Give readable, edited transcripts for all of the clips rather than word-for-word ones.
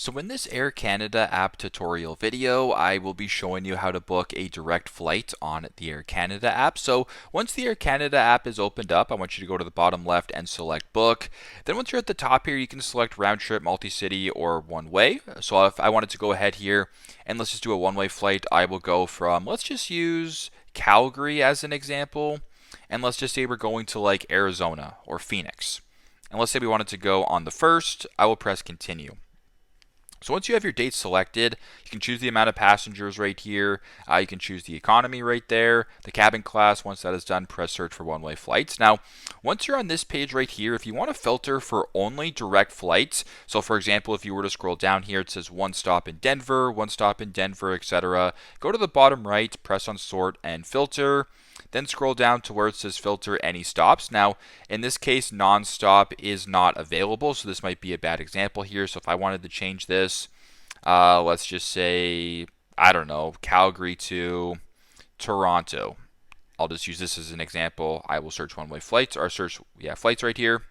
So in this Air Canada app tutorial video, I will be showing you how to book a direct flight on the Air Canada app. So once the Air Canada app is opened up, I want you to go to the bottom left and select book. Then once you're at the top here, you can select round trip, multi-city, or one way. So if I wanted to go ahead here and let's just do a one-way flight, I will go from, let's just use Calgary as an example. And let's just say we're going to like Arizona or Phoenix. And let's say we wanted to go on the 1st, I will press continue. So once you have your dates selected, you can choose the amount of passengers right here. You can choose the economy right there, the cabin class. Once that is done, press search for one-way flights. Now, once you're on this page right here, if you want to filter for only direct flights, so for example, if you were to scroll down here, it says one stop in Denver, etc. Go to the bottom right, press on sort and filter. Then scroll down to where it says filter any stops. Now, in this case, non-stop is not available, so this might be a bad example here. So if I wanted to change this, let's just say, I don't know, Calgary to Toronto. I'll just use this as an example. I will search one-way flights, or search, flights right here.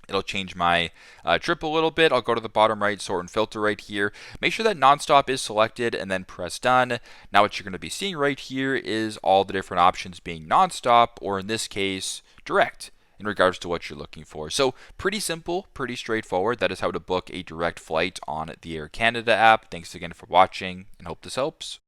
It'll change my trip a little bit. I'll go to the bottom right, sort and filter right here. Make sure that nonstop is selected and then press done. Now what you're going to be seeing right here is all the different options being nonstop, or in this case, direct, in regards to what you're looking for. So pretty simple, pretty straightforward. That is how to book a direct flight on the Air Canada app. Thanks again for watching and hope this helps.